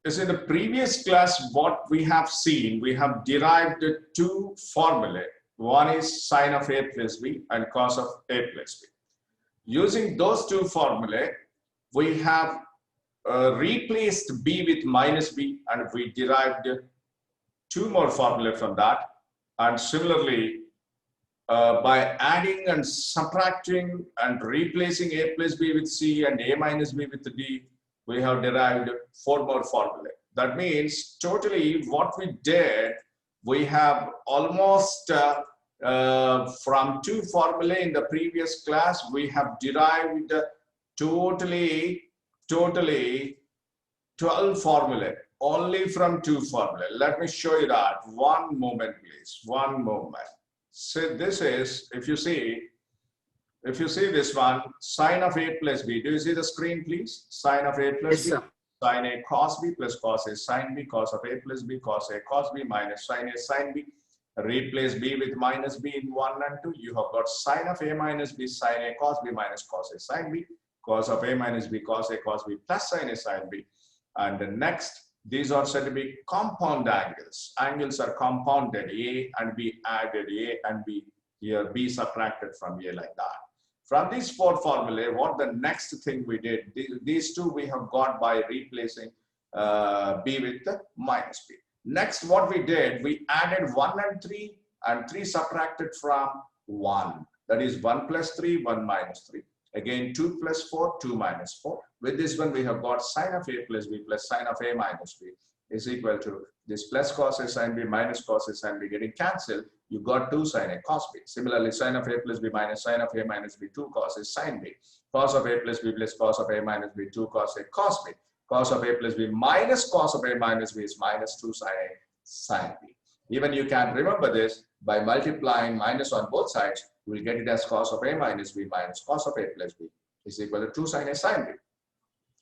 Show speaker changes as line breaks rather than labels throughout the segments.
As in the previous class, what we have seen, we have derived two formulae. One is sine of a plus b and cos of a plus b. Using those two formulae, we have replaced b with minus b, and we derived two more formulae from that. And similarly, by adding and subtracting and replacing a plus b with c and a minus b with d, we have derived four more formulae. That means totally what we did, we have almost from two formulae in the previous class, we have derived totally 12 formulae only from two formulae. Let me show you that. One moment, please. One moment. So this is, if you see this one, sine of a plus b. Do you see the screen, please? Sine of a plus
Yes,
b.
sir.
Sine a cos b plus cos a sine b, cos of a plus b, cos a cos b minus sine a sine b. Replace b with minus b in 1 and 2. You have got sine of a minus b, sine a cos b minus cos a sine b, cos of a minus b, cos a cos b plus sine a sine b. And the next, these are said to be compound angles. Angles are compounded, a and b added, a and b, here b subtracted from a, like that. From these four formulae, what the next thing we did, these two we have got by replacing b with the minus b. Next, what we did, we added 1 and 3, and 3 subtracted from 1. That is 1 plus 3, 1 minus 3. Again, 2 plus 4, 2 minus 4. With this one, we have got sine of a plus b plus sine of a minus b is equal to this plus cos a sine b minus cos a sine b getting cancelled. You got 2 sine a cos b. Similarly, sine of a plus b minus sine of a minus b, 2 cos a sine b. Cos of a plus b plus cos of a minus b, 2 cos a cos b. Cos of a plus b minus cos of a minus b is minus 2 sine a sine b. Even you can remember this by multiplying minus on both sides. You will get it as cos of a minus b minus cos of a plus b is equal to 2 sine a sine b.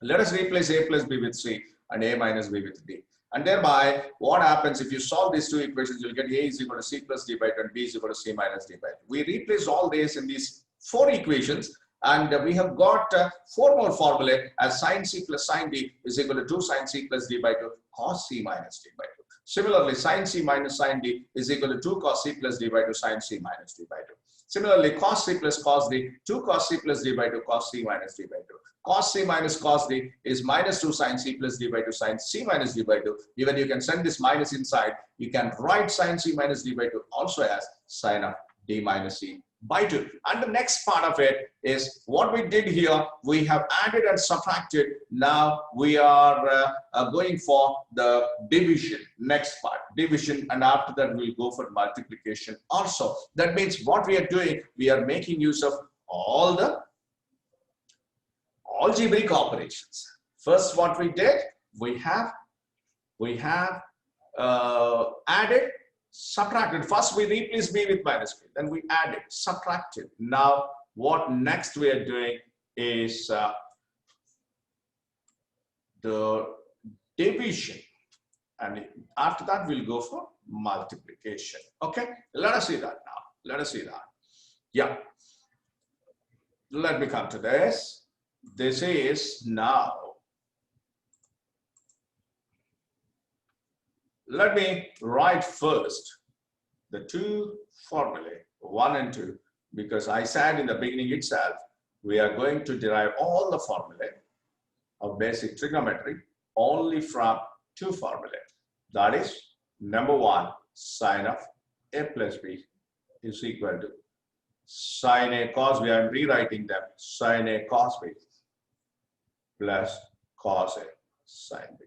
Let us replace a plus b with c and a minus b with d. And thereby, what happens if you solve these two equations, you'll get a is equal to c plus d by 2 and b is equal to c minus d by 2. We replace all this in these four equations, and we have got four more formulae as sin c plus sin d is equal to 2 sin c plus d by 2 cos c minus d by 2. Similarly, sin c minus sin d is equal to 2 cos c plus d by 2 sin c minus d by 2. Similarly, cos c plus cos d, 2 cos c plus d by 2 cos c minus d by 2. Cos c minus cos d is minus 2 sin c plus d by 2 sin c minus d by 2. Even you can send this minus inside. You can write sin c minus d by 2 also as sin of d minus c by 2. And the next part of it is what we did here. We have added and subtracted. Now we are going for the division. Next part, division, and after that we'll go for multiplication also. That means what we are doing, we are making use of all the algebraic operations. First, what we did, we have added, subtracted. First, we replaced b with minus b. Then we added, subtracted. Now, what next we are doing is the division. And after that, we'll go for multiplication. Okay, let us see that now. Let us see that. Yeah. Let me come to this. This is now. Let me write first the two formulae, 1 and 2, because I said in the beginning itself, we are going to derive all the formulae of basic trigonometry only from two formulae. That is, number 1, sine of a plus b is equal to sine a cos b. I am rewriting them, sine a cos b plus cos a sine b.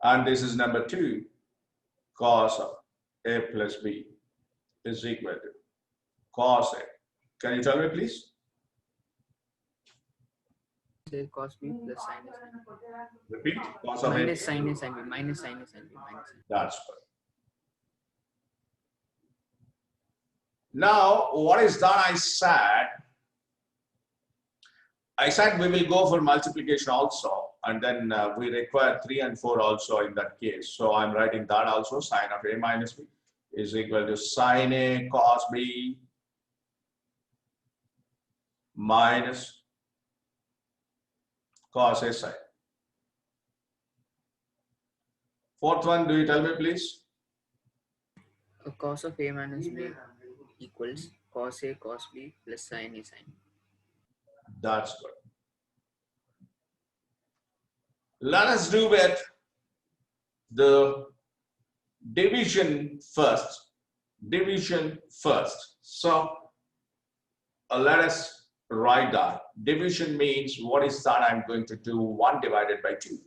And this is number 2, cos of a plus b is equal to cos a. Can you tell me, please?
Cos b plus sin a.
Repeat. Cos of
Minus
a.
sin a sin b minus sin a sin b minus.
That's good. Now, what is that I said we will go for multiplication also, and then we require 3 and 4 also in that case. So I'm writing that also, sine of a minus b is equal to sine a cos b minus cos a sine. Fourth one, do you tell me, please?
Cos of A minus B equals cos A cos B plus sin A sin B.
That's good. Let us do with the division first. Division first. So let us write that. Division means what is that I'm going to do? 1 divided by 2.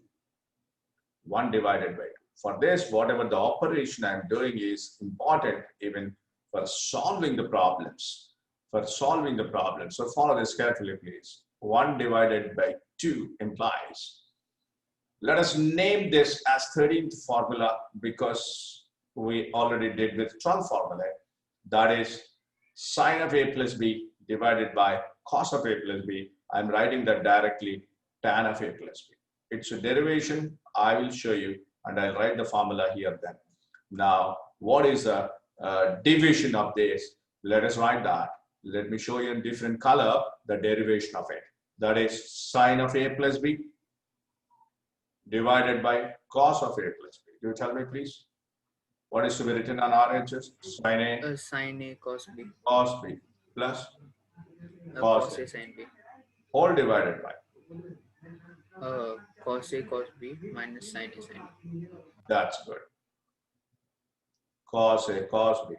1 divided by 2. For this, whatever the operation I'm doing is important even for solving the problems. For solving the problem. So follow this carefully, please. 1 divided by 2 implies. Let us name this as 13th formula because we already did with 12th formula. That is sine of A plus B divided by cos of A plus B. I'm writing that directly, tan of A plus B. It's a derivation. I will show you and I'll write the formula here then. Now, what is the division of this? Let us write that. Let me show you in different color the derivation of it. That is sine of A plus B divided by cos of A plus B. Do you tell me, please? What is to be written on RHS?
Sin A cos B.
Cos B plus
Cos A sin B.
Whole divided by.
Cos A cos B minus sin A sin B.
That's good. Cos A cos B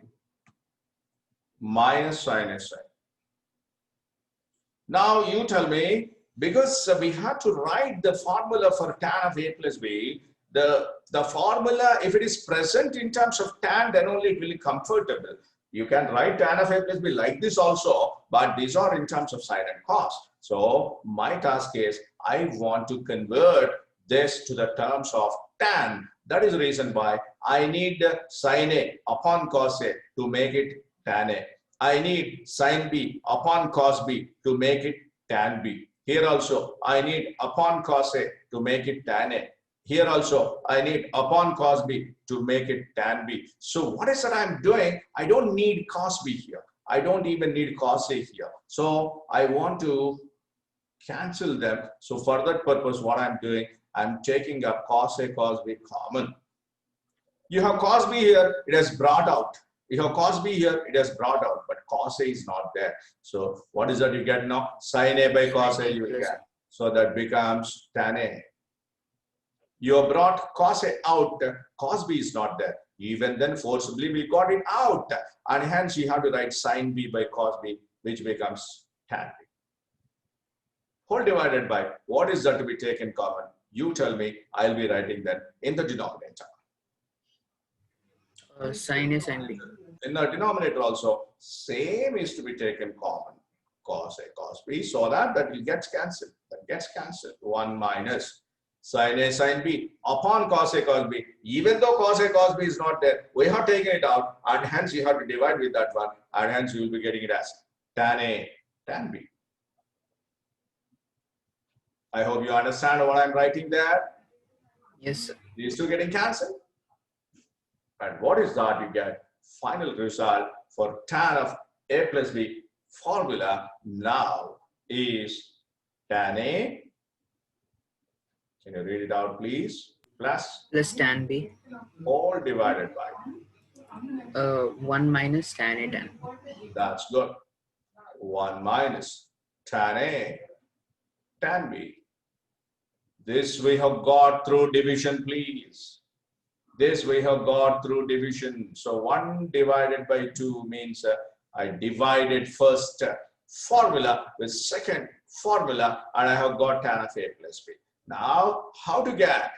minus sin A sin. Now you tell me, because we have to write the formula for tan of A plus B, the formula, if it is present in terms of tan, then only it will be comfortable. You can write tan of A plus B like this also, but these are in terms of sin and cos. So my task is, I want to convert this to the terms of tan. That is the reason why I need sin A upon cos A to make it tan A. I need sin B upon cos B to make it tan B. Here also, I need upon cos A to make it tan A. Here also, I need upon cos B to make it tan B. So what is that I'm doing? I don't need cos B here. I don't even need cos A here. So I want to cancel them. So for that purpose, what I'm doing, I'm taking up cos A, cos B common. You have cos B here, it has brought out. You have cos B here, it has brought out, but cos A is not there. So what is that you get now? Sin A by cos A you will get. So that becomes tan A. You have brought cos A out, cos B is not there. Even then forcibly we got it out. And hence you have to write sin B by cos B, which becomes tan B. Whole divided by, what is that to be taken common? You tell me, I'll be writing that in the denominator.
Sin A sin B.
In the denominator also, same is to be taken common. Cos A cos B, so that will get cancelled. That gets cancelled. 1 minus sin A sin B upon cos A cos B. Even though cos A cos B is not there, we have taken it out and hence you have to divide with that one and hence you will be getting it as tan A tan B. I hope you understand what I'm writing there.
Yes, sir.
These two getting cancelled. And what is that you get? Final result for tan of A plus B formula now is tan A. Can you read it out, please? Plus
Tan B.
all divided by.
1 minus tan A tan.
That's good. 1 minus tan A tan B. This we have got through division, please. This we have got through division. So 1 divided by 2 means I divided first formula with second formula and I have got tan of A plus B. Now, how to get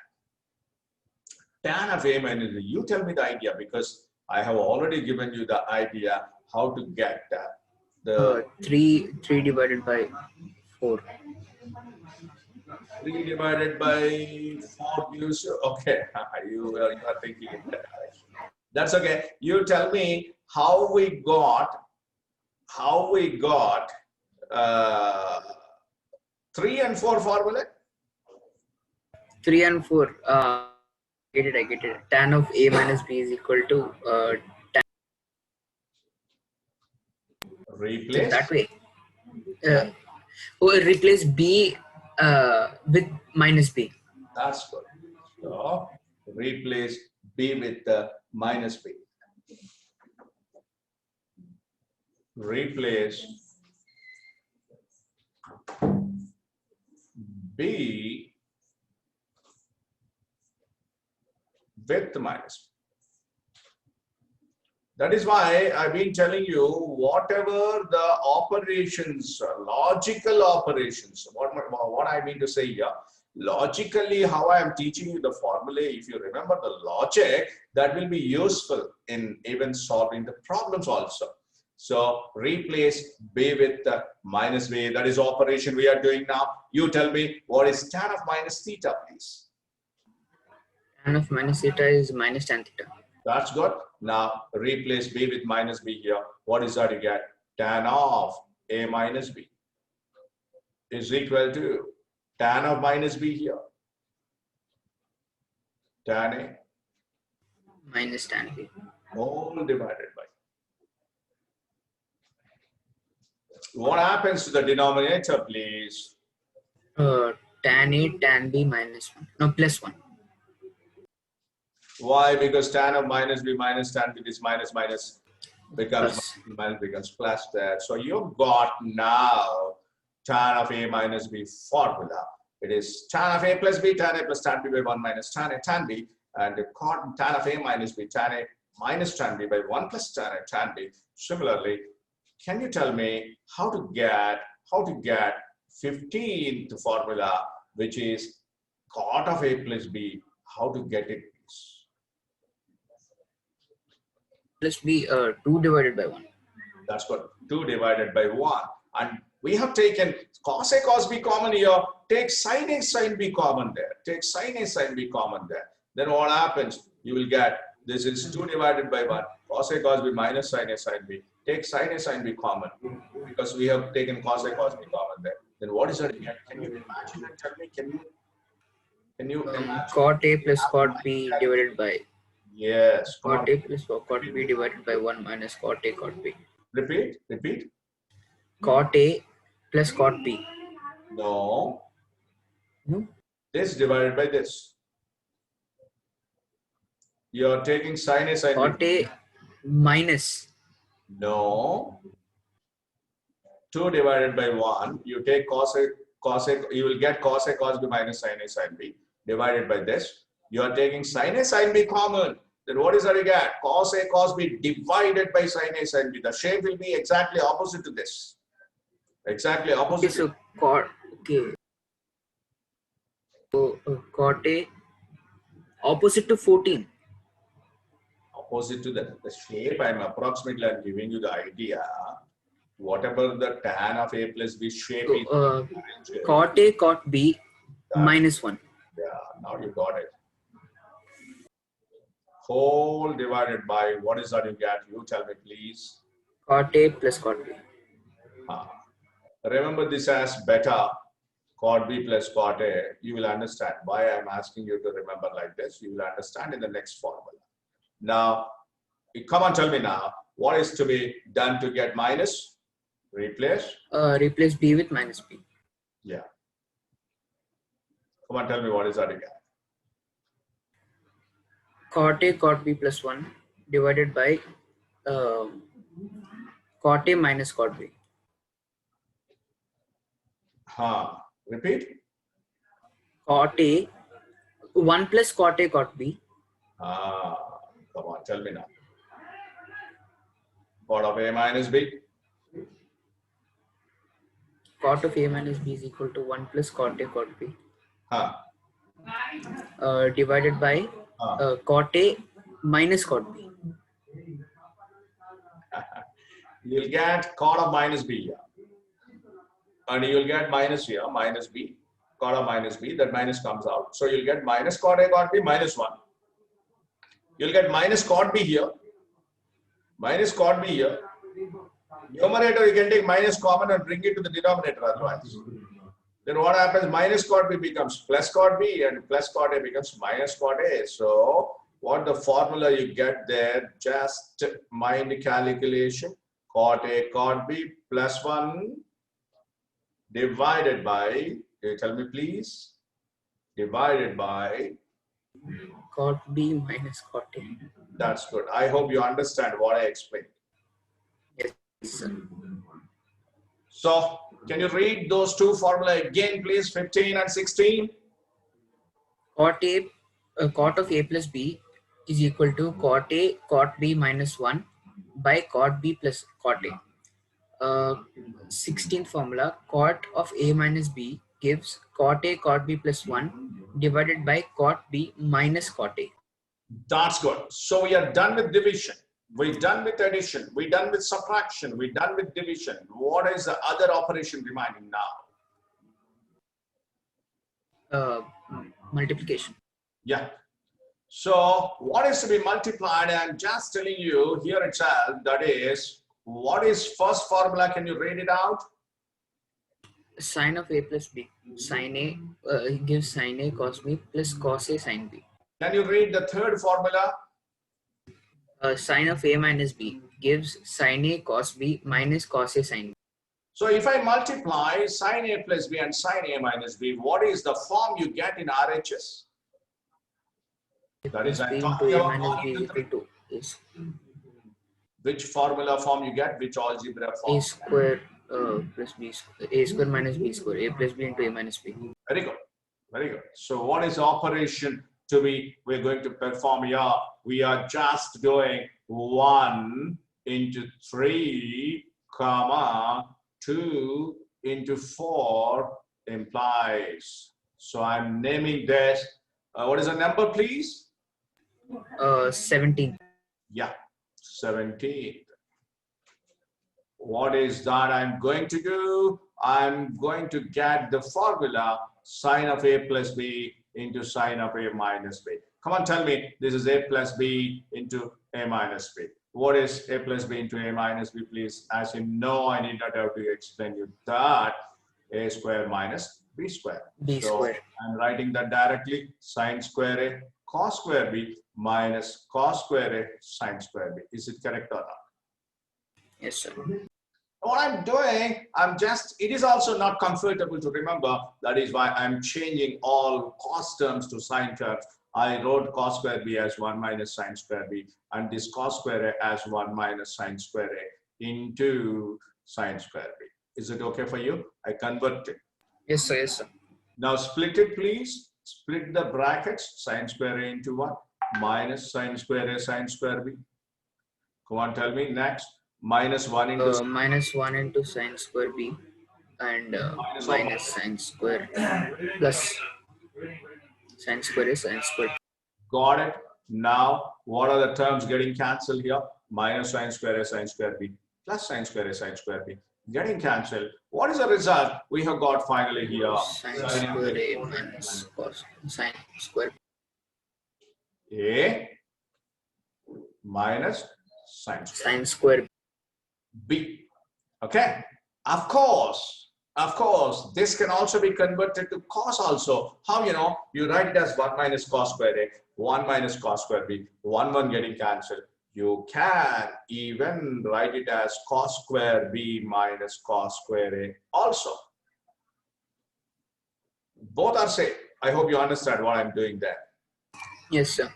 tan of A minus B? You tell me the idea because I have already given you the idea how to get the
3 divided by 4.
3 divided by 4 gives you, okay, you are thinking in that direction. That's okay. You tell me how we got 3 and 4 formula?
3 and 4. I get it. Tan of A minus B is equal to tan.
Replace?
That way. Replace B with minus B.
That's good. So replace b with minus b. Replace b with minus b. That is why I've been telling you, whatever the operations, logical operations, what I mean to say here, logically how I am teaching you the formula, if you remember the logic, that will be useful in even solving the problems also. So replace b with minus b, that is operation we are doing now. You tell me what is tan of minus theta, please.
Tan of minus theta is minus tan theta.
That's good. Now replace b with minus b here. What is that you get? Tan of a minus b is equal to tan of minus b here. Tan a
Minus tan b.
all divided by. What happens to the denominator, please?
Tan a tan b minus 1. No, plus 1.
Why? Because tan of minus b minus tan b is minus becomes
Plus.
minus becomes plus there. So you've got now tan of a minus b formula. It is tan of a plus b, tan a plus tan b by 1 minus tan a tan b, and tan of a minus b, tan a minus tan b by 1 plus tan a tan b. Similarly, can you tell me how to get 15th formula, which is cot of a plus b? How to get it?
Plus b, 2 divided by 1.
That's good. 2 divided by 1. And we have taken cos A cos B common here. Take sin A sin B common there. Take sin A sin B common there. Then what happens? You will get this is 2 divided by 1. Cos A cos B minus sin A sin B. Take sin A sin B common because we have taken cos A cos B common there. Then what is that? Can you imagine and tell me? Can you imagine?
Cot A plus cot B divided by.
Yes.
Cot A plus cot B divided by 1 minus cot A cot B.
Repeat.
Cot A plus cot B.
No.
No.
This divided by this. You are taking sin A sin B.
Cot A minus.
No. 2 divided by 1. You take cos A, you will get cos A cos B minus sin A sin B divided by this. You are taking sin A sin B common. Then what is that you get? Cos A cos B divided by sin A sin B. The shape will be exactly opposite to this. Exactly opposite.
Okay, so cot. Okay. So cot A opposite to 14.
Opposite to the shape. I'm giving you the idea. Whatever the tan of A plus B shape
So,
is.
Cot A cot B minus 1.
Yeah, now you got it. Whole divided by, what is that you get? You tell me, please.
Cot A plus cot B.
Remember this as beta, cot B plus cot A. You will understand why I'm asking you to remember like this. You will understand in the next formula. Now, come on, tell me now, what is to be done to get minus? Replace?
Replace B with minus B.
Yeah. Come on, tell me what is that again?
Cot A cot B plus 1 divided by cot A minus cot B.
Repeat.
Cot A 1 plus cot A cot B.
Come on, tell me now. Cot of A minus B.
Cot of A minus B is equal to 1 plus cot A cot B. Divided by cot A minus cot B.
You'll get cot of minus B here. And you'll get minus here, minus B. Cot of minus B, that minus comes out. So you'll get minus cot A cot B minus 1. You'll get minus cot B here. Minus cot B here. Numerator, you can take minus common and bring it to the denominator otherwise. Then what happens? Minus cot B becomes plus cot B and plus cot A becomes minus cot A. So what the formula you get there, just mind calculation. Cot A cot B plus 1 divided by, tell me please, divided by
cot B minus cot A.
That's good. I hope you understand what I explained.
Yes, sir.
So, can you read those two formulae again, please? 15 and 16.
Cot A, cot of A plus B is equal to cot A cot B minus 1 by cot B plus cot A. 16th formula, cot of A minus B gives cot A cot B plus 1 divided by cot B minus cot A.
That's good. So we are done with division. We're done with addition. We're done with subtraction. We're done with division. What is the other operation remaining now?
Multiplication.
Yeah. So what is to be multiplied? I'm just telling you here itself, that is, what is first formula? Can you read it out?
Sine of A plus B. Sine A gives sine A cos B plus cos A sine B.
Can you read the third formula?
Sine of A minus B gives sine A cos B minus cos A sine B.
So if I multiply sine A plus B and sine A minus B, what is the form you get in RHS? That is, I'm talking about volume to 3.
Is
Which formula form you get? Which algebra form?
A square plus B square. A square minus B square. A plus B into A minus B.
Very good. Very good. So what is the operation to be we're going to perform here? We are just doing 1 into 3, comma 2 into 4 implies. So I'm naming this. What is the number, please?
17.
Yeah, 17. What is that I'm going to do? I'm going to get the formula sine of A plus B into sine of A minus B. Come on, tell me, this is A plus B into A minus B. What is A plus B into A minus B, please? As you know, I need not have to explain you that. A square minus B square.
B square.
I'm writing that directly. Sine square A cos square B minus cos square A sine square B. Is it correct or not?
Yes, sir.
What I'm doing, it is also not comfortable to remember. That is why I'm changing all cos terms to sine terms. I wrote cos square B as 1 minus sine square B and this cos square A as 1 minus sine square A into sine square B. Is it okay for you? I converted.
Yes, sir. Yes, sir.
Now split it, please. Split the brackets. Sine square A into 1 minus sine square A sine square B. Come on, tell me next. Minus 1 into
minus 1 into sine square B and minus sine square plus sine square is sine square.
Got it. Now, what are the terms getting cancelled here? Minus sine square A sine square B plus sine square A sine square B. Getting cancelled. What is the result we have got finally here?
Sine square A minus cos sine square
A minus sine
square
B. Okay. Of course, this can also be converted to cos also. How you know? You write it as 1 minus cos square A, 1 minus cos square B, 1 getting cancelled. You can even write it as cos square B minus cos square A also. Both are same. I hope you understand what I'm doing there.
Yes, sir.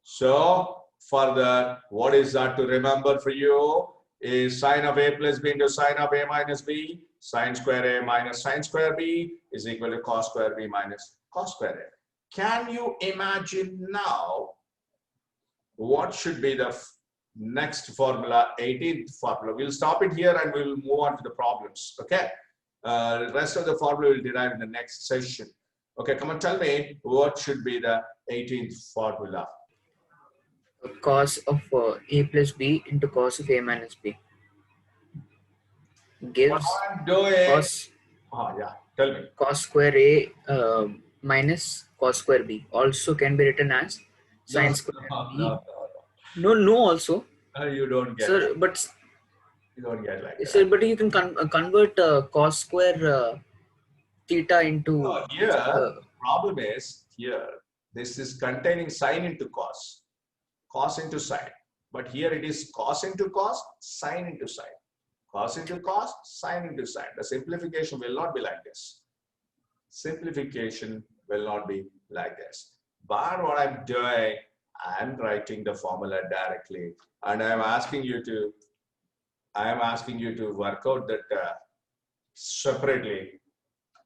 So further, what is that to remember for you? Is sine of A plus B into sine of A minus B, sine square A minus sine square B is equal to cos square B minus cos square A. Can you imagine now what should be the next formula, 18th formula? We'll stop it here and we'll move on to the problems. Okay. The rest of the formula will derive in the next session. Okay, come on, tell me what should be the 18th formula.
Cos of A plus B into cos of A minus B gives
What I'm doing. Tell me.
Cos square A minus cos square B also can be written as sine square B. No, also.
You don't get.
Sir, but
you don't get like that.
Sir, but you can convert cos square theta into.
No, here the problem is here. This is containing sine into cos, cos into sine. But here it is cos into cos, sine into sine. Cos into cos, sine into sine. The simplification will not be like this. Simplification will not be like this. But what I'm doing, I'm writing the formula directly, and I'm asking you to work out that separately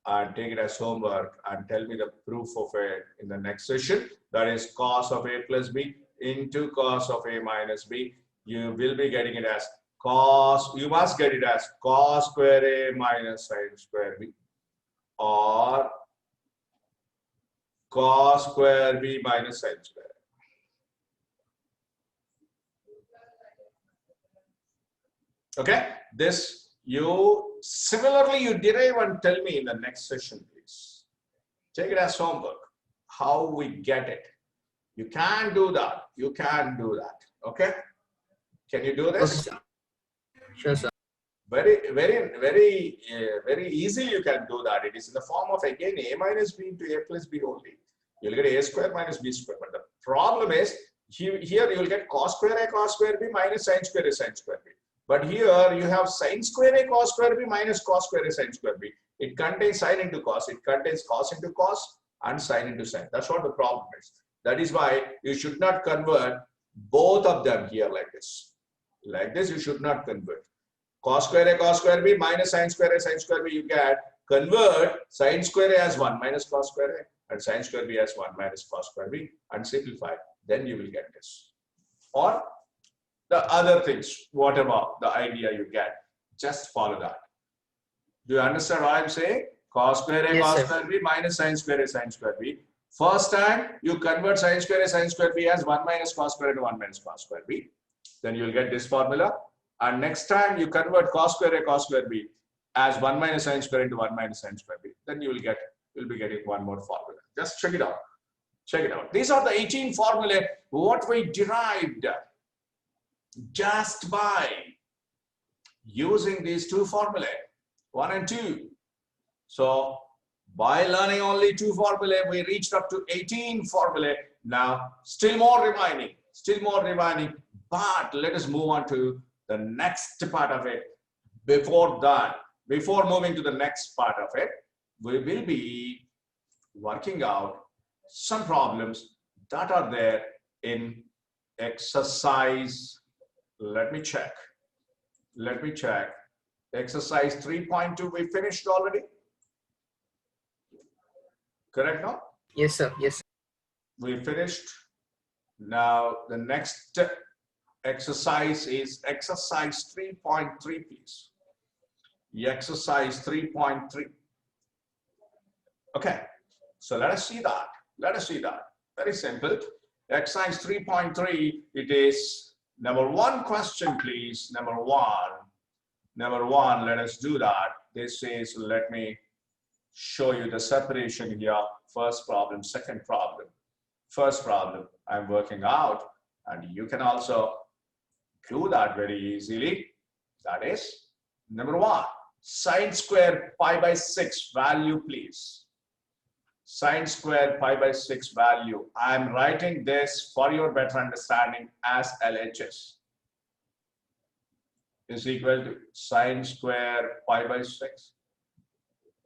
and take it as homework and tell me the proof of it in the next session. That is cos of a plus b into cos of a minus b. You will be getting it as cos, you must get it as cos square a minus sin square b, or cos square b minus sin square. Okay, this you similarly you derive and tell me in the next session, please. Take it as homework. How we get it. You can do that. You can do that. Okay. Can you do this?
Okay, sir. Sure, sir.
Very easily you can do that. It is in the form of again a minus b into a plus b only. You'll get a square minus b square. But the problem is here you'll get cos square b minus sin square a sin square b. But here you have sin square a cos square b minus cos square a sin square b. It contains sin into cos. It contains cos into cos and sin into sin. That's what the problem is. That is why you should not convert both of them here like this. Like this, you should not convert. Cos square b minus sin square b, you get convert sin square a as 1 minus cos square a and sin square b as 1 minus cos square b and simplify. Then you will get this. Or the other things, whatever the idea you get, just follow that. Do you understand what I'm saying? Cos square a
Yes,
cos
sir.
square b minus sin square a sin square b. First time you convert sin square a sin square b as 1 minus cos square a to 1 minus cos square b. Then you will get this formula. And next time you convert cos square a cos square b as 1 minus sin square into 1 minus sin square b. Then you'll be getting one more formula. Just check it out. Check it out. These are the 18 formulae what we derived just by using these two formulae, 1 and 2. So by learning only 2 formulae, we reached up to 18 formulae. Now still more remaining. But let us move on to the next part of it. Before that, before moving to the next part of it, we will be working out some problems that are there in exercise. Let me check. Exercise 3.2, we finished already? Correct now?
Yes, sir. Yes, sir.
We finished. Now the next exercise is exercise 3.3, please. Exercise 3.3. Okay, so let us see that. Very simple. Exercise 3.3, it is number 1 question, please. Number one, let us do that. This is, let me show you the separation here. First problem, second problem. First problem, I'm working out, and you can also do that very easily. That is number 1, sine square pi by 6 value, please. Sine square pi by 6 value. I'm writing this for your better understanding as LHS is equal to sine square pi by 6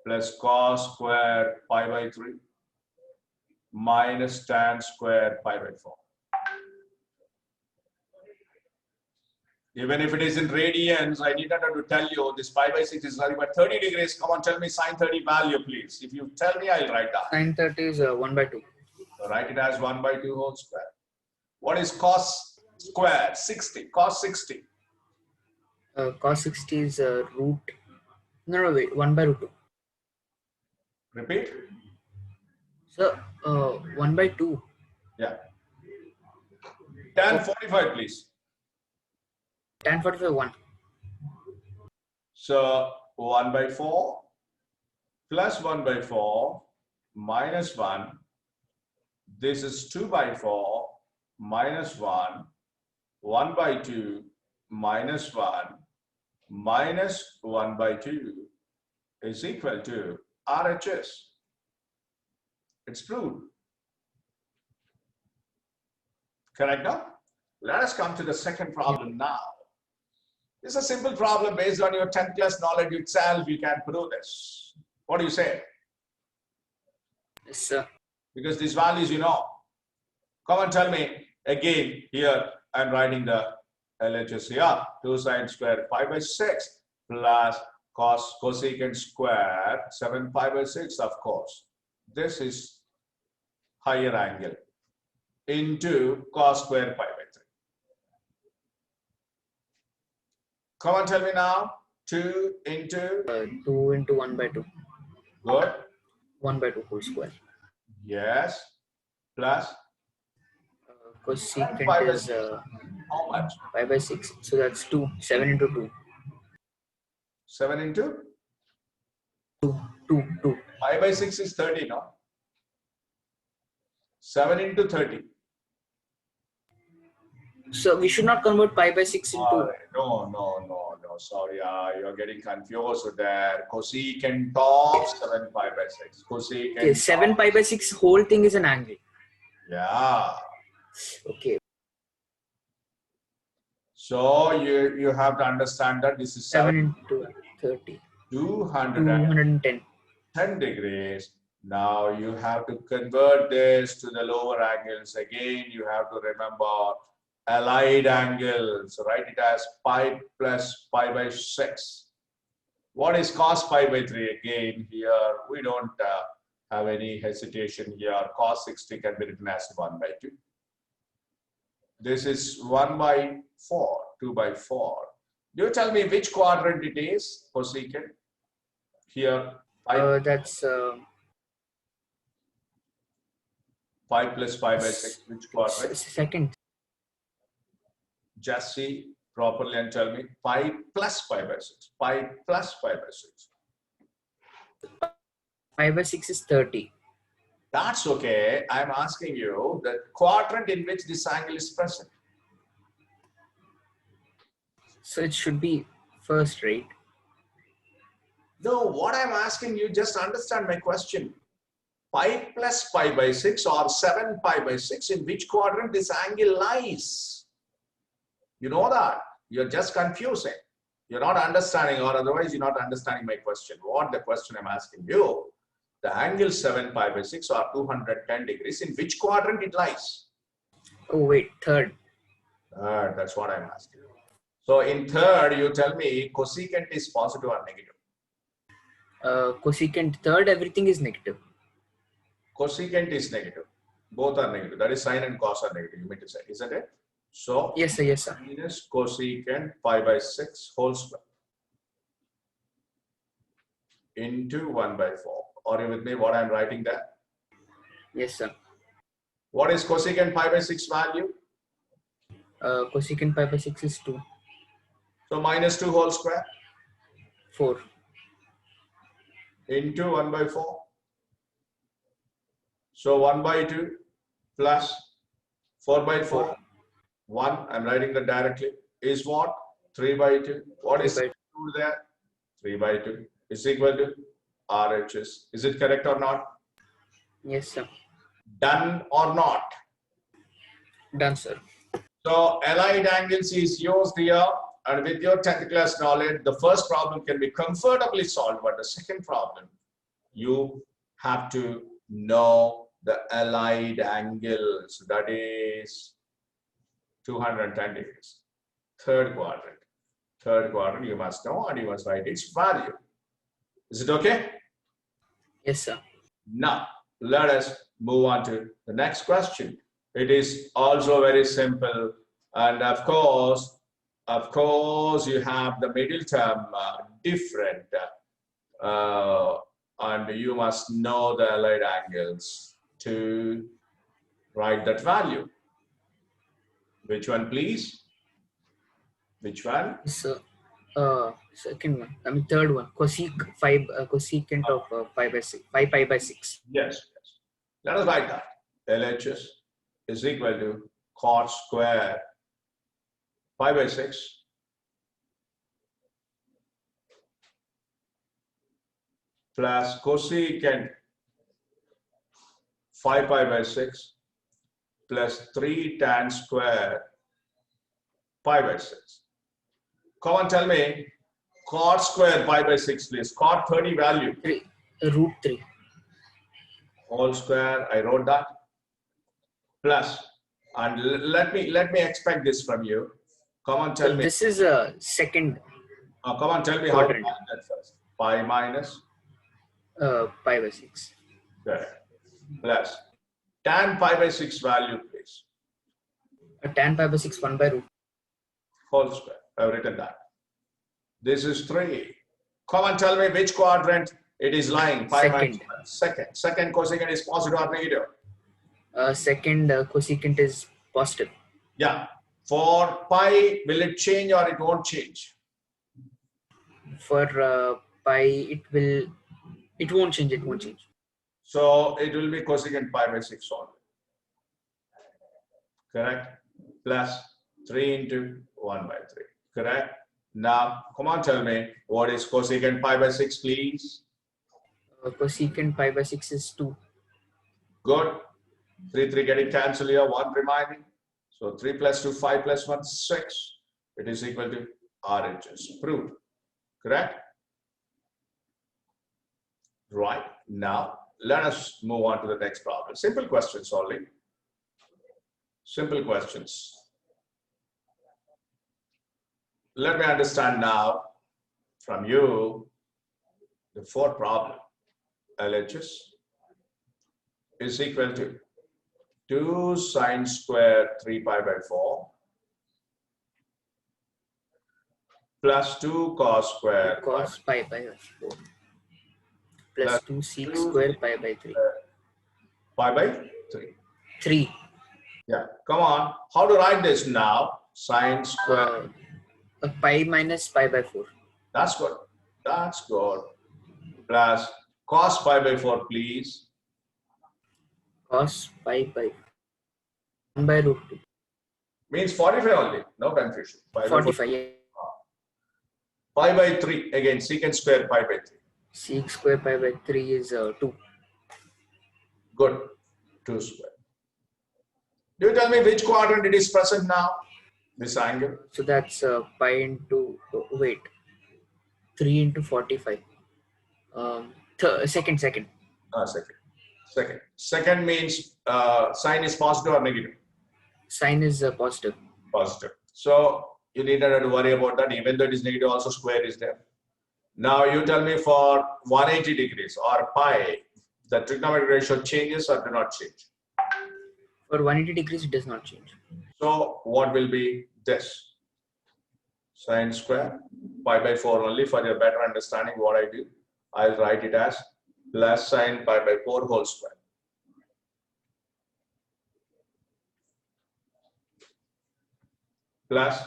plus cos square pi by 3 minus tan square pi by 4. Even if it is in radians, I need not have to tell you this pi by 6 is nothing but 30 degrees. Come on, tell me sine 30 value, please. If you tell me, I'll write that.
Sine 30 is 1 by 2.
So write it as 1 by 2 whole square. What is cos square? 60. Cos 60.
Cos 60 is root. No, wait. 1 by root 2.
Repeat.
So 1 by 2.
Yeah. Tan 45, please.
Tan 45 1.
So 1 by 4 plus 1 by 4 minus 1. This is 2 by 4 minus 1. 1 by 2 minus 1 minus 1 by 2 is equal to RHS. It's proved. Correct now? Let us come to the second problem now. It's a simple problem based on your 10th class knowledge itself. You can prove this. What do you say?
Yes, sir.
Because these values you know. Come on, tell me again. Here I'm writing the LHS here. 2 sine square pi by 6 plus cosecant square 7 pi by 6, of course. This is higher angle into cos square pi by 3. Come on, tell me now. 2 into
2 into 1 by 2.
good.
1 by 2 whole square.
Yes. Plus
Cosecant
pi by
is
6. How much?
pi by 6. So that's 2. 7 into 2.
7 into
2.
pi by 6 is 30, no? 7 into 30.
So we should not convert pi by 6 into.
No. Sorry, you're getting confused there. Cosecant of 7 pi by 6. Cosecant.
Okay, 7 pi by 6 whole thing is an angle.
Yeah.
Okay.
So you have to understand that this is
7 into 30.
210 degrees. Now you have to convert this to the lower angles. Again, you have to remember allied angles. Write it as pi plus pi by 6. What is cos pi by 3? Again, here we don't have any hesitation here. Cos 60 can be written as 1 by 2. This is 1 by 4, 2 by 4. Do you tell me which quadrant it is, cosecant? Here,
That's
5 plus pi by 6, which quadrant?
second.
Just see properly and tell me. Pi plus pi by 6. Pi plus pi by 6.
Pi by 6 is 30.
That's okay. I'm asking you the quadrant in which this angle is present.
So it should be first, right?
No, what I'm asking you, just understand my question. Pi plus pi by 6 or 7 pi by 6, in which quadrant this angle lies? You know that. You're just confusing. You're not understanding, or otherwise you're not understanding my question. What the question I'm asking you? The angle 7 pi by 6 or 210 degrees, in which quadrant it lies?
Oh, wait, third.
That's what I'm asking. So in third, you tell me cosecant is positive or negative?
Cosecant third, everything is negative.
Cosecant is negative. Both are negative. That is sine and cos are negative, you mean to say, isn't it? So
Yes, sir. Yes, sir.
minus cosecant pi by 6 whole square into 1 by 4. Are you with me what I'm writing there?
Yes, sir.
What is cosecant pi by 6 value?
Cosecant pi by 6 is 2.
So minus 2 whole square
4.
into 1 by 4. So 1 by 2 plus 4 by 4. 1, I'm writing that directly, is what? 3 by 2. What is 2 there? 3 by 2 is equal to RHS. Is it correct or not?
Yes, sir.
Done or not?
Done, sir.
So allied angles is used here, and with your 10th class knowledge, the first problem can be comfortably solved, but the second problem, you have to know the allied angles, that is 210 degrees. Third quadrant you must know, and you must write its value. Is it okay?
Yes, sir.
Now let us move on to the next question. It is also very simple, and of course you have the middle term different, and you must know the allied angles to write that value. Which one, please? Which one?
So, second one. I mean, third one. Cosecant of 5 by 6. 5 pi by 6.
Yes. Let us write that. LHS is equal to cot square pi by 6 plus cosecant 5 pi by 6 plus 3 tan square pi by 6. Come on, tell me cot square pi by 6, please. Cot 30 value.
3. Root 3.
Whole square, I wrote that. Plus And let me expect this from you. Come on, tell
So
me.
this is a second
Come on, tell me how to
quadrant.
find that first. Pi minus
Pi by 6.
correct, plus tan pi by 6 value, please.
Tan pi by 6, 1 by root.
Whole square. I've written that. This is 3. Come on, tell me which quadrant it is lying. Pi minus
Second.
1. Second. Second cosecant is positive or negative?
Second cosecant is positive.
Yeah. For pi, will it change or it won't change?
For pi, it won't change. It won't change.
So it will be cosecant pi by 6 only. Correct? Plus 3 into 1 by 3. Correct? Now, come on, tell me what is cosecant pi by 6, please?
Cosecant pi by 6 is 2.
Good. 3, 3 getting cancelled here, 1 remaining. So 3 plus 2, 5 plus 1, 6. It is equal to RHS. Proved. Correct? Right. Now, let us move on to the next problem. Simple questions only. Simple questions. Let me understand now from you the fourth problem. LHS is equal to 2 sine square 3 pi by 4 plus 2 cos square
Cos pi by 4 plus
plus
2 sec
2
square pi by 3.
pi by 3.
3.
Yeah, come on. How to write this now? Sine square.
Pi minus pi by 4.
That's good. That's good. Plus cos pi by 4, please.
Cos pi by 1 by root 2.
Means 45 only. No confusion. Pi by 4.
45. Yeah.
Pi by 3. Again, secant square pi by 3.
Sec square pi by 3 is 2.
Good. 2 square. Do you tell me which quadrant it is present now? This angle.
So that's pi into, wait, 3 into 45. Second.
Second. Second means sign is positive or negative?
Sign is positive.
Positive. So you need not to worry about that. Even though it is negative, also square is there. Now you tell me for 180 degrees or pi, the trigonometric ratio changes or do not change?
For 180 degrees, it does not change.
So what will be this? Sine square pi by 4 only. For your better understanding what I do, I'll write it as plus sine pi by 4 whole square. Plus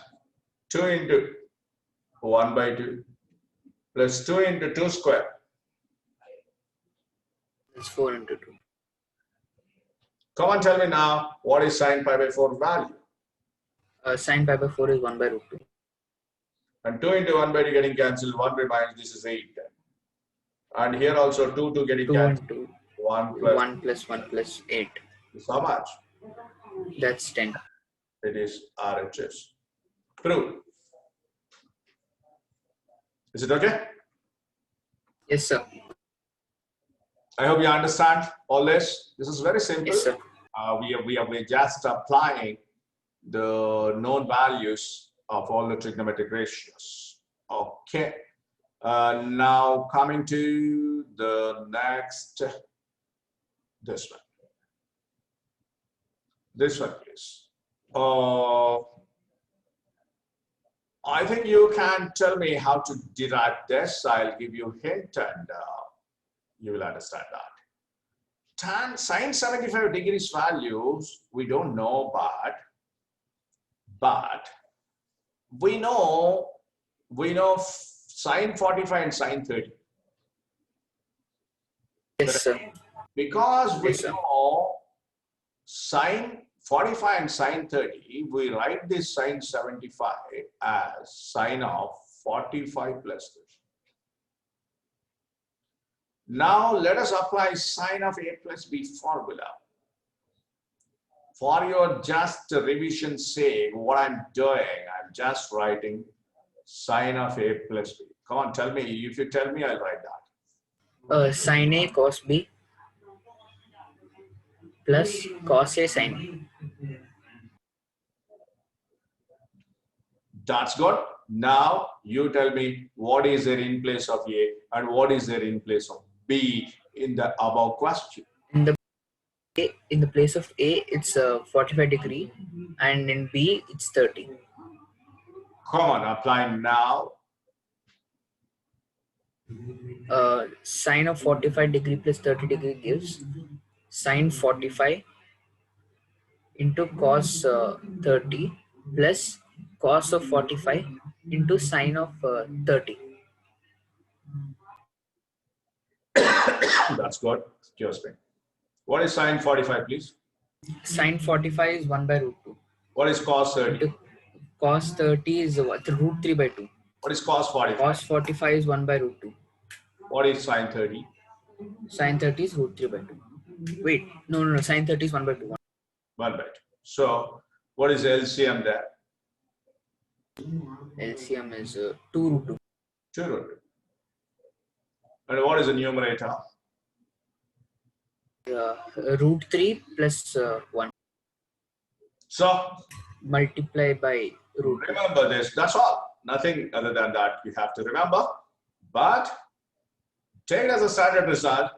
2 into 1 by 2 plus 2 into 2 square.
That's 4 into 2.
Come on, tell me now, what is sine pi by 4 value?
Sine pi by 4 is 1 by root 2.
And 2 into 1 by 2 getting cancelled, 1 remains, this is 8. And here also 2 getting
2
cancelled.
into
1 plus
1 plus 1 plus 8.
is how much?
That's 10.
It is RHS. Prove. Is it okay?
Yes, sir.
I hope you understand all this. This is very simple.
Yes, sir.
We just applying the known values of all the trigonometric ratios. Okay. Now coming to the next, this one. This one, please. I think you can tell me how to derive this. I'll give you a hint and you will understand that. Tan sine 75 degrees values, we don't know, but we know sine 45 and sine 30.
Yes, sir.
Because we
Yes, sir.
know sine 45 and sine 30, we write this sine 75 as sine of 45 plus 30. Now let us apply sine of a plus b formula. For your just revision's sake, what I'm doing, I'm just writing sine of a plus b. Come on, tell me. If you tell me, I'll write that.
Sine A cos B plus cos A sine B.
That's good. Now you tell me what is there in place of A and what is there in place of B in the above question.
In the place of A, it's 45 degree, and in B, it's 30.
Come on, apply now.
Sine of 45 degree plus 30 degree gives sine 45 into cos 30 plus cos of 45 into sine of 30.
That's good. Excuse me. What is sine 45, please?
Sine 45 is 1 by root 2.
What is cos 30?
Into cos 30 is what? Root 3 by 2.
What is cos 45?
Cos 45 is 1 by root 2.
What is sine 30?
Sine 30 is root 3 by 2. Wait, no. Sine 30 is 1 by 2.
1 by 2. So, what is LCM there?
LCM is 2 root 2.
2 root 2. And what is the numerator?
Root 3 plus 1.
So,
Multiply by root 2.
remember this. That's all. Nothing other than that you have to remember. But take it as a standard result.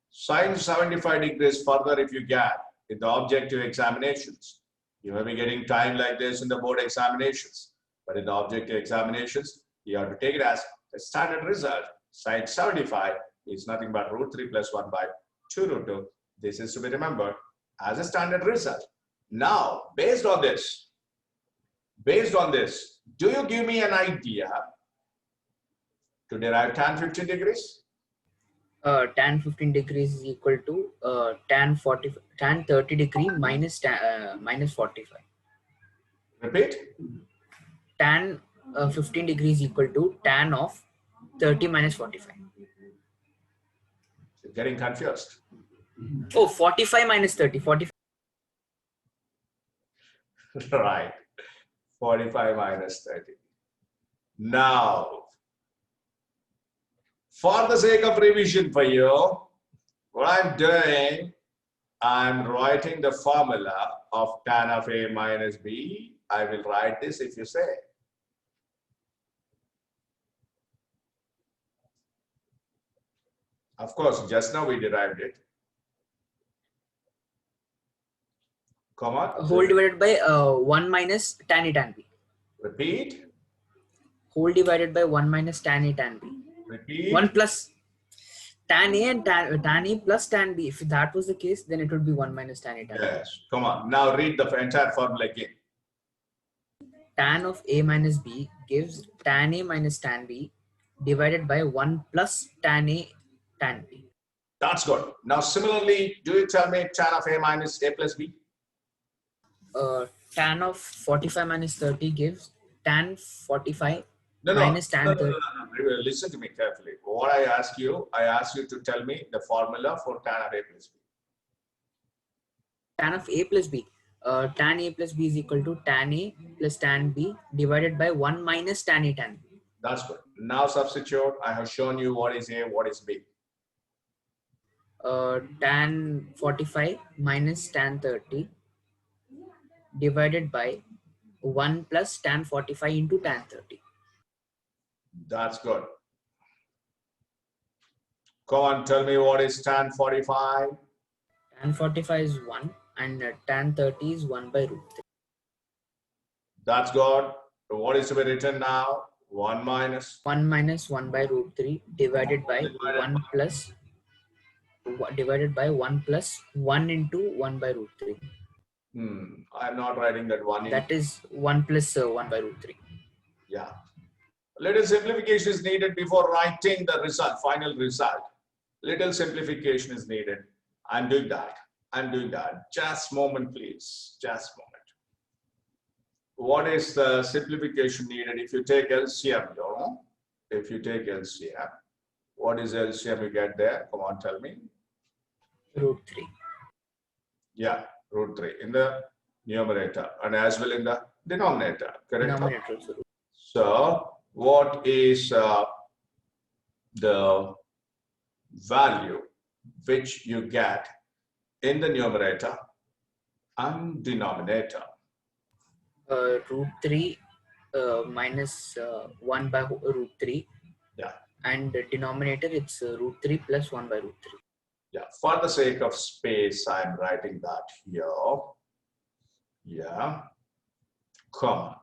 Sine 75 degrees further if you get in the objective examinations. You may be getting time like this in the board examinations. But in the objective examinations, you have to take it as a standard result. Sine 75 is nothing but root 3 plus 1 by 2 root 2. This is to be remembered as a standard result. Now, based on this, do you give me an idea to derive tan 15 degrees?
Tan 15 degrees is equal to tan 30 degree minus 45.
Repeat.
Tan 15 degrees is equal to tan of 30 minus 45.
You're getting confused.
Oh, 45 minus 30. 45.
Right. 45 minus 30. Now, for the sake of revision for you, what I'm doing, I'm writing the formula of tan of A minus B. I will write this if you say. Of course, just now we derived it. Come on.
Whole divided by 1 minus tan A tan B.
Repeat.
Whole divided by 1 minus tan A tan B.
Repeat.
1 plus tan A and tan A plus tan B. If that was the case, then it would be 1 minus tan A tan B.
Yes. Come on. Now read the entire formula again.
Tan of A minus B gives tan A minus tan B divided by 1 plus tan A tan B.
That's good. Now, similarly, do you tell me tan of A minus A plus B?
Tan of 45 minus 30 gives tan 45 minus tan 30.
No. Listen to me carefully. What I asked you to tell me the formula for tan of A plus B.
Tan of A plus B. Tan A plus B is equal to tan A plus tan B divided by 1 minus tan A tan B.
That's good. Now substitute. I have shown you what is A, what is B.
Tan 45 minus tan 30 divided by 1 plus tan 45 into tan 30.
That's good. Go on, tell me what is tan 45.
Tan 45 is 1 and tan 30 is 1 by root 3.
That's good. So what is to be written now? 1 minus
1 minus 1 by root 3 divided by 1 plus 1 into 1 by root 3.
I'm not writing that 1 in.
That is 1 plus 1 by root 3.
Yeah. Little simplification is needed before writing the result, final result. Little simplification is needed. I'm doing that. Just a moment, please. Just a moment. What is the simplification needed if you take LCM, you know? If you take LCM, what is LCM you get there? Come on, tell me.
Root 3.
Yeah, root 3 in the numerator and as well in the denominator, correct?
Denominator.
So, what is the value which you get in the numerator and denominator?
Root 3 minus 1 by root 3.
Yeah.
And the denominator, it's root 3 plus 1 by root 3.
Yeah. For the sake of space, I'm writing that here. Yeah. Come on.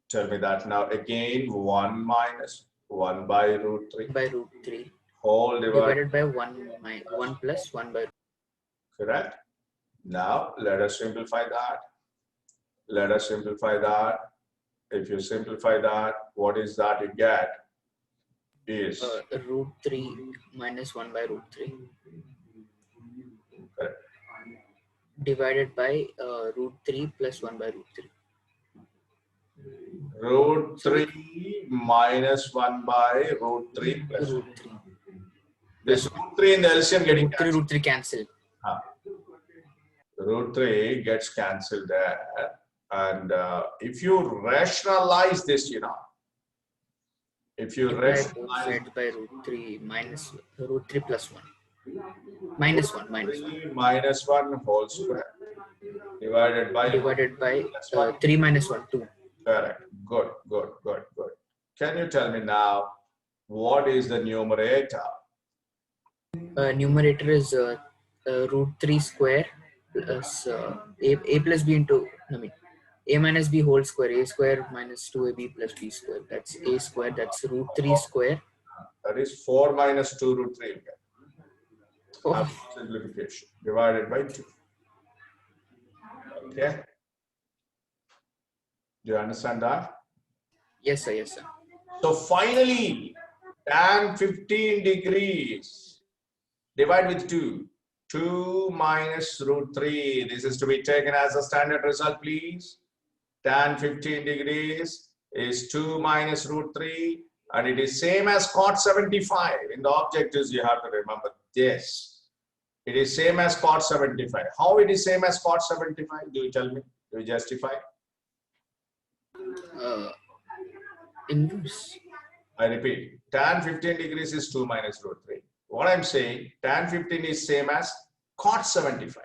Tell me that now again. 1 minus 1 by root 3.
By root 3.
Whole
Divided by 1 plus 1 by root
3. Correct. Now, let us simplify that. Let us simplify that. If you simplify that, what is that you get? Is
root 3 minus 1 by root 3.
correct.
Divided by root 3 plus 1 by root 3.
Root 3 minus 1 by root 3 plus
root 3.
this root 3 in the LCM getting
root 3 cancel.
Root 3 gets cancelled there. And if you rationalize this, if you rationalize
by root 3 minus root 3 plus 1. Minus 1 minus 1.
Minus 1 whole square divided by
3 minus 1, 2.
Correct. Good, good, good, good. Can you tell me now what is the numerator?
Numerator is root 3 square plus a plus b into, a minus b whole square, a square minus 2ab plus b square. That's a square, that's root 3 square.
That is 4 minus 2 root 3 again.
Oh.
Simplification divided by 2. Okay. Do you understand that?
Yes, sir. Yes, sir.
So finally, tan 15 degrees divide with 2. 2 minus root 3. This is to be taken as a standard result, please. Tan 15 degrees is 2 minus root 3. And it is same as cot 75. In the objectives, you have to remember this. It is same as cot 75. How it is same as cot 75? Do you tell me? Do you justify?
Inverse.
I repeat, tan 15 degrees is 2 minus root 3. What I'm saying, tan 15 is same as cot 75.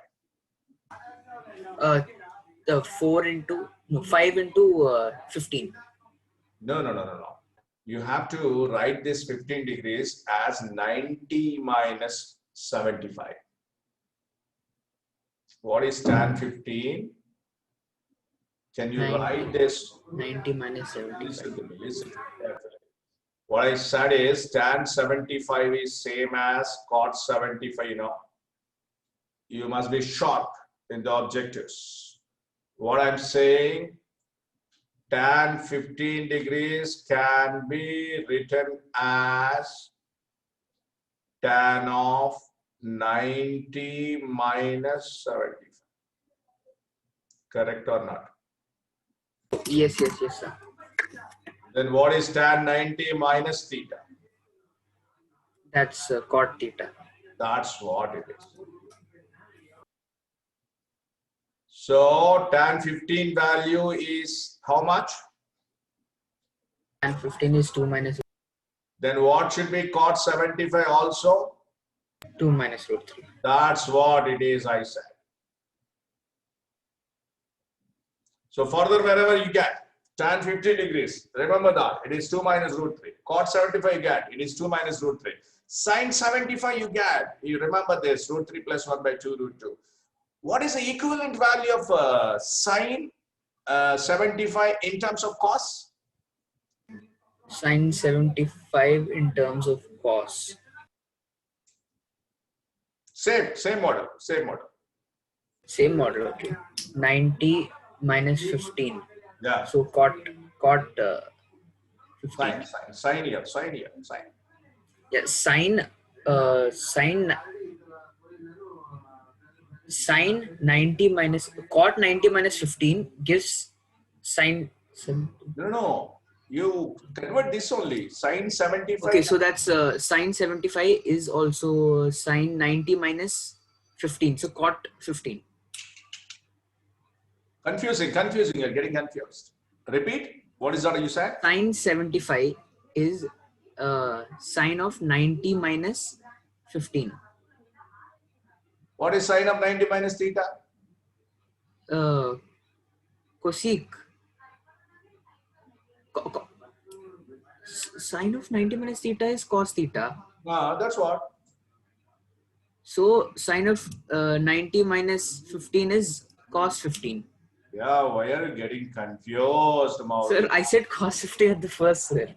The 5 into 15.
No. You have to write this 15 degrees as 90 minus 75. What is tan 15? Can you
90,
write this?
90 minus 75.
Listen carefully. What I said is tan 75 is same as cot 75, You must be sharp in the objectives. What I'm saying, tan 15 degrees can be written as tan of 90 minus 75. Correct or not?
Yes, sir.
Then what is tan 90 minus theta?
That's cot theta.
That's what it is. So tan 15 value is how much?
Tan 15 is 2 minus.
Then what should be cot 75 also?
2 minus root 3.
That's what it is, I said. So further, wherever you get tan 15 degrees, remember that it is 2 minus root 3. Cot 75 you get, it is 2 minus root 3. Sin 75 you get, you remember this, root 3 plus 1 by 2 root 2. What is the equivalent value of sin 75 in terms of cos?
Sin 75 in terms of cos.
Same model.
Same model, okay. 90 minus 15.
Yeah.
So cot 15.
Sine here.
Yeah, sine 90 minus cot 90 minus 15 gives sine.
No. You convert this only. Sine 75.
Okay, so that's sine 75 is also sine 90 minus 15. So cot 15.
Confusing. You're getting confused. Repeat. What is that you said?
Sine 75 is sine of 90 minus 15.
What is sine of 90 minus theta?
Cosec. Sine of 90 minus theta is cos theta.
That's what.
So sine of 90 minus 15 is cos 15.
Yeah, why are you getting confused, Maureen?
Sir, I said cos 15 at the first, sir.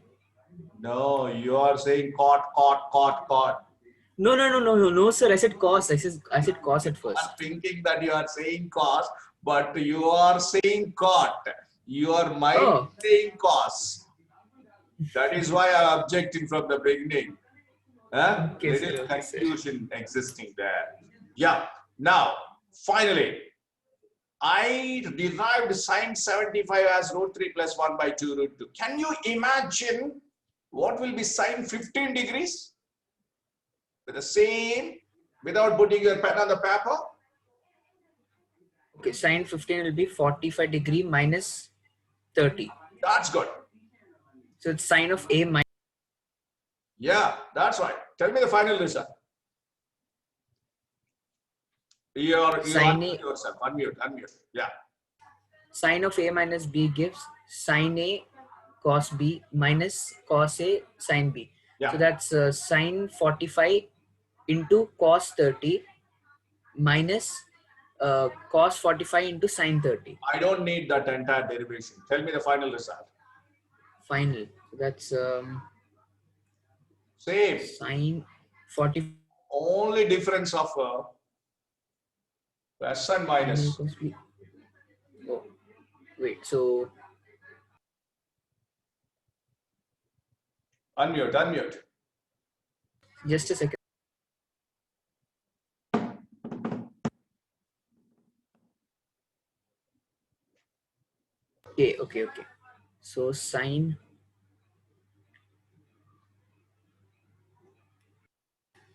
No, you are saying cot.
No, sir. I said cos. I said cos at
You
first.
are thinking that you are saying cos, but you are saying cot. Your mind is saying cos. That is why I am objecting from the beginning.
Okay,
Little
sir. Okay, sir.
confusion existing there. Yeah. Now, finally, I derived sine 75 as root 3 plus 1 by 2 root 2. Can you imagine what will be sine 15 degrees? With the same, without putting your pen on the paper?
Okay, sine 15 will be 45 degree minus 30.
That's good.
So it's sine of A minus.
Yeah, that's right. Tell me the final result. You
Sine
unmute
A,
yourself. Unmute. Yeah.
sine of A minus B gives sine A cos B minus cos A sine B.
Yeah.
So that's sine 45 into cos 30 minus cos 45 into sine 30.
I don't need that entire derivation. Tell me the final result.
Final. So that's
Same.
sine 40.
Only difference of plus and minus.
Oh, wait. So
Unmute.
just a second. Okay. So sine.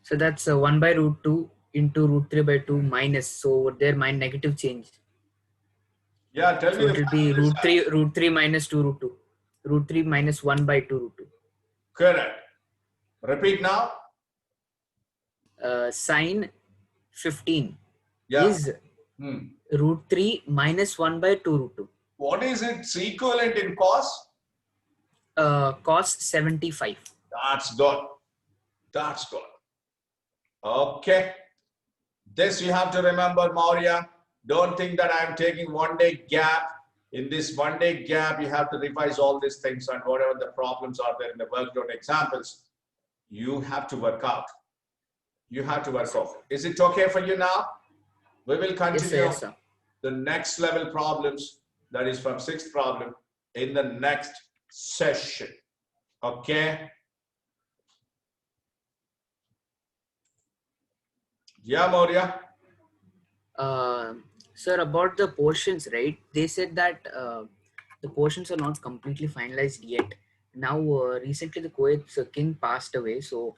So that's 1 by root 2 into root 3 by 2 minus. So there my negative change.
Yeah, tell
So
me the
it will
final
be
result.
root 3 minus 2 root 2. Root 3 minus 1 by 2 root 2.
Correct. Repeat now.
Sine 15
Yeah.
is root 3 minus 1 by 2 root 2.
What is its equivalent in cos?
Cos 75.
That's good. Okay. This you have to remember, Maurya. Don't think that I'm taking 1 day gap. In this 1 day gap, you have to revise all these things and whatever the problems are there in the workload examples, you have to work out. Is it okay for you now? We will continue
Yes, sir.
the next level problems, that is from 6th problem, in the next session. Okay? Yeah, Maurya?
Sir, about the portions, right? They said that the portions are not completely finalized yet. Now, recently the Kuwait's king passed away, so